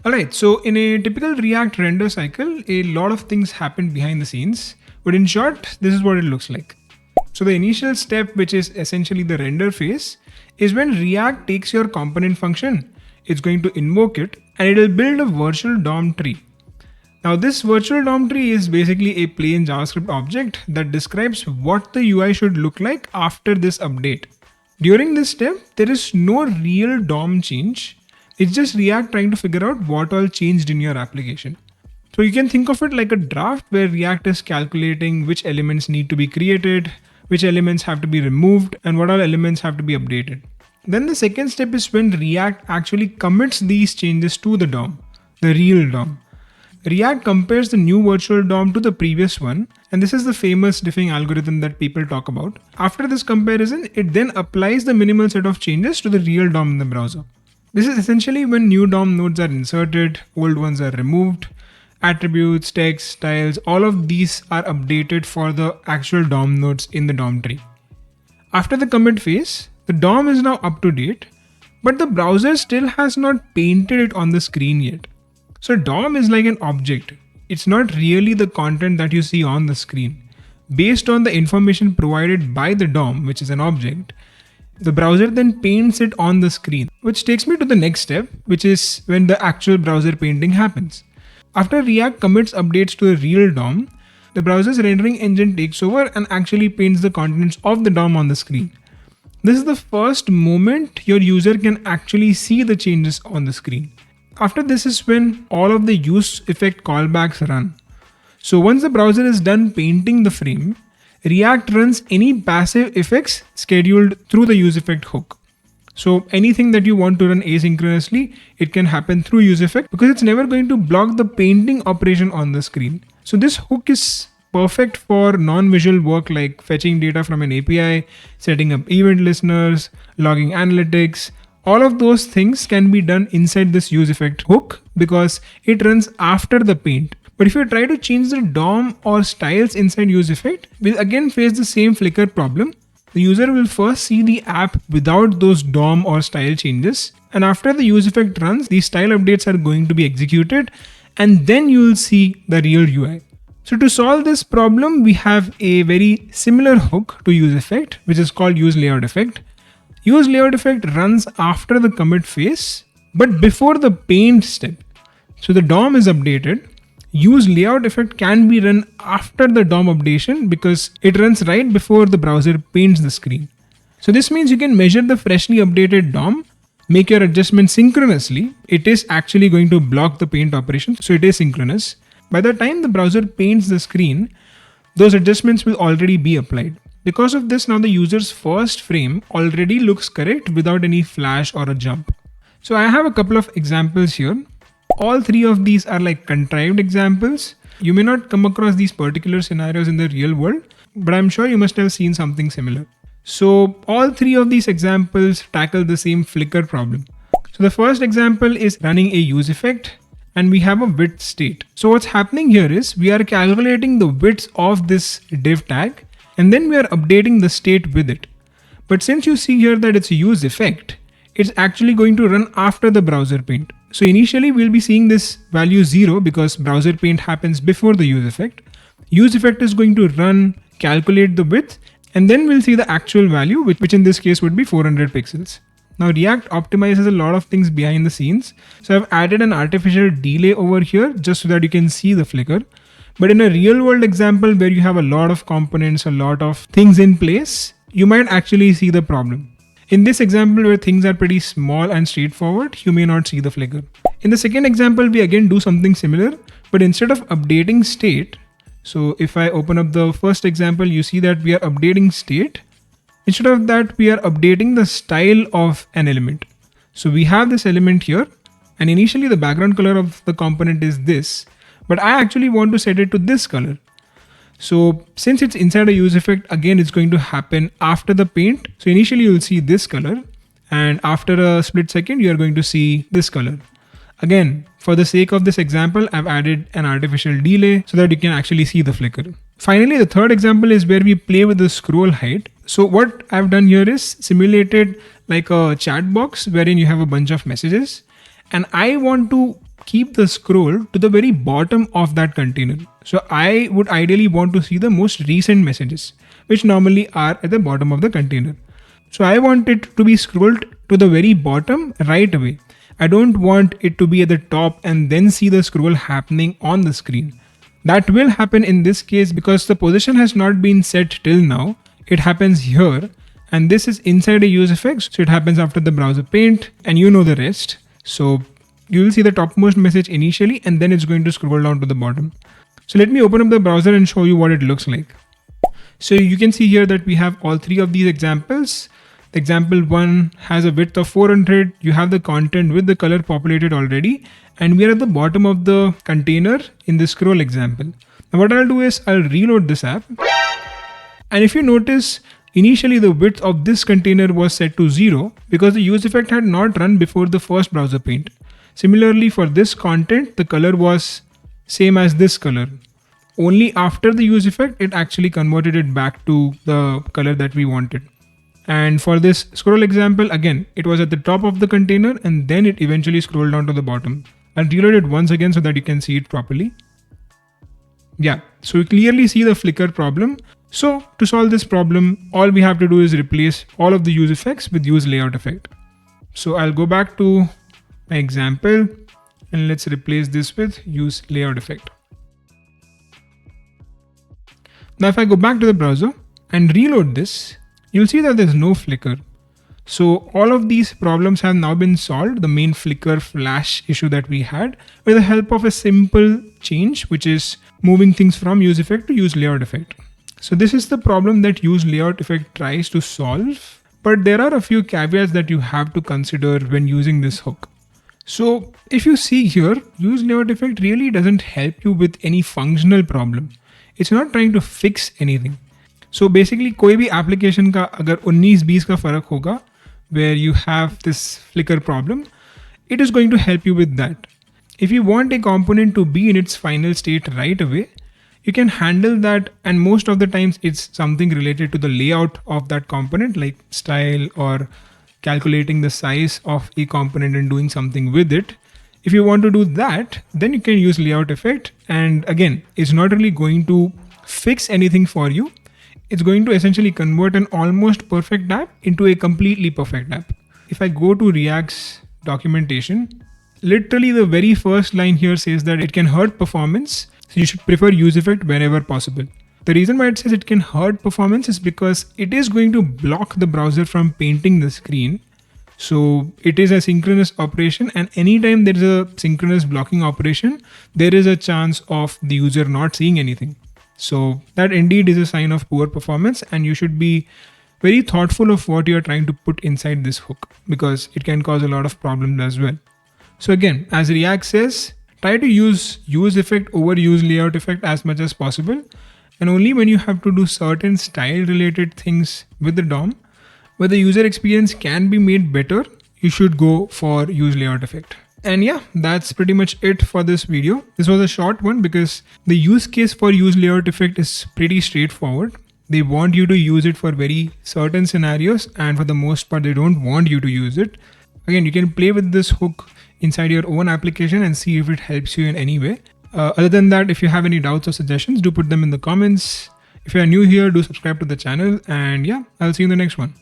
Alright, so in a typical React render cycle, a lot of things happen behind the scenes. But in short, this is what it looks like. So the initial step, which is essentially the render phase, is when React takes your component function, it's going to invoke it, and it will build a virtual DOM tree. Now this virtual DOM tree is basically a plain JavaScript object that describes what the UI should look like after this update. During this step, there is no real DOM change. It's just React trying to figure out what all changed in your application. So you can think of it like a draft where React is calculating which elements need to be created, which elements have to be removed, and what all elements have to be updated. Then the second step is when React actually commits these changes to the DOM, the real DOM. React compares the new virtual DOM to the previous one, and this is the famous diffing algorithm that people talk about. After this comparison, it then applies the minimal set of changes to the real DOM in the browser. This is essentially when new DOM nodes are inserted, old ones are removed, attributes, text, styles, all of these are updated for the actual DOM nodes in the DOM tree. After the commit phase, the DOM is now up to date, but the browser still has not painted it on the screen yet. So DOM is like an object. It's not really the content that you see on the screen. Based on the information provided by the DOM, which is an object, the browser then paints it on the screen, which takes me to the next step, which is when the actual browser painting happens. After React commits updates to the real DOM, the browser's rendering engine takes over and actually paints the contents of the DOM on the screen. This is the first moment your user can actually see the changes on the screen. After this is when all of the useEffect callbacks run. So once the browser is done painting the frame, React runs any passive effects scheduled through the useEffect hook. So anything that you want to run asynchronously, it can happen through useEffect because it's never going to block the painting operation on the screen. So this hook is perfect for non-visual work like fetching data from an API, setting up event listeners, logging analytics. All of those things can be done inside this useEffect hook because it runs after the paint. But if you try to change the DOM or styles inside useEffect, we'll again face the same flicker problem. The user will first see the app without those DOM or style changes. And after the useEffect runs, these style updates are going to be executed and then you will see the real UI. So to solve this problem, we have a very similar hook to useEffect, which is called useLayoutEffect. useLayoutEffect runs after the commit phase, but before the paint step. So the DOM is updated. useLayoutEffect can be run after the DOM updation because it runs right before the browser paints the screen. So this means you can measure the freshly updated DOM, make your adjustment synchronously. It is actually going to block the paint operation, so it is synchronous. By the time the browser paints the screen, those adjustments will already be applied. Because of this, now the user's first frame already looks correct without any flash or a jump. So I have a couple of examples here. All three of these are like contrived examples. You may not come across these particular scenarios in the real world, but I'm sure you must have seen something similar. So all three of these examples tackle the same flicker problem. So the first example is running a useEffect and we have a width state. So what's happening here is we are calculating the width of this div tag and then we are updating the state with it. But since you see here that it's a useEffect, it's actually going to run after the browser paint. So initially we'll be seeing this value 0 because browser paint happens before the useEffect. useEffect is going to run, calculate the width, and then we'll see the actual value, which in this case would be 400 pixels. Now React optimizes a lot of things behind the scenes. So I've added an artificial delay over here just so that you can see the flicker. But in a real world example where you have a lot of components, a lot of things in place, you might actually see the problem. In this example where things are pretty small and straightforward, you may not see the flicker. In the second example, we again do something similar, but instead of updating state, so if I open up the first example, you see that we are updating state. Instead of that, we are updating the style of an element. So we have this element here, and initially the background color of the component is this, but I actually want to set it to this color. So since it's inside a useEffect, again, it's going to happen after the paint. So initially you'll see this color and after a split second, you're going to see this color. Again, for the sake of this example, I've added an artificial delay so that you can actually see the flicker. Finally, the third example is where we play with the scroll height. So what I've done here is simulated like a chat box wherein you have a bunch of messages and I want to keep the scroll to the very bottom of that container. So I would ideally want to see the most recent messages, which normally are at the bottom of the container. So I want it to be scrolled to the very bottom right away. I don't want it to be at the top and then see the scroll happening on the screen. That will happen in this case because the position has not been set till now. It happens here, and this is inside a useEffect, so it happens after the browser paint, and you know the rest. So you will see the topmost message initially, and then it's going to scroll down to the bottom. So let me open up the browser and show you what it looks like. So you can see here that we have all three of these examples. The example 1 has a width of 400. You have the content with the color populated already, and we are at the bottom of the container in the scroll example. Now what I'll do is I'll reload this app. And if you notice, initially the width of this container was set to 0 because the useEffect had not run before the first browser paint. Similarly, for this content, the color was same as this color. Only after the useEffect, it actually converted it back to the color that we wanted. And for this scroll example, again, it was at the top of the container and then it eventually scrolled down to the bottom. I'll reload it once again so that you can see it properly. Yeah, so you clearly see the flicker problem. So to solve this problem, all we have to do is replace all of the useEffects with useLayoutEffect. So I'll go back to my example and let's replace this with useLayoutEffect. Now if I go back to the browser and reload this, you'll see that there's no flicker. So all of these problems have now been solved, the main flicker flash issue that we had, with the help of a simple change, which is moving things from useEffect to useLayoutEffect. So this is the problem that useLayoutEffect tries to solve, but there are a few caveats that you have to consider when using this hook. So if you see here, useLayoutEffect really doesn't help you with any functional problem. It's not trying to fix anything. So basically कोई भी application का अगर 19-20 का फर्क होगा where you have this flicker problem, it is going to help you with that. If you want a component to be in its final state right away, you can handle that, and most of the times it's something related to the layout of that component, like style or calculating the size of a component and doing something with it. If you want to do that, then you can use LayoutEffect, and again, it's not really going to fix anything for you. It's going to essentially convert an almost perfect app into a completely perfect app. If I go to React's documentation, literally the very first line here says that it can hurt performance, so you should prefer useEffect whenever possible. The reason why it says it can hurt performance is because it is going to block the browser from painting the screen. So it is a synchronous operation, and anytime there is a synchronous blocking operation, there is a chance of the user not seeing anything. So that indeed is a sign of poor performance, and you should be very thoughtful of what you are trying to put inside this hook because it can cause a lot of problems as well. So again, as React says, try to use useEffect over useLayoutEffect as much as possible, and only when you have to do certain style related things with the DOM where the user experience can be made better, you should go for useLayoutEffect. And yeah, that's pretty much it for this video. This was a short one because the use case for useLayoutEffect is pretty straightforward. They want you to use it for very certain scenarios, and for the most part, they don't want you to use it. Again, you can play with this hook inside your own application and see if it helps you in any way. Other than that, if you have any doubts or suggestions, do put them in the comments. If you are new here, do subscribe to the channel, and yeah, I'll see you in the next one.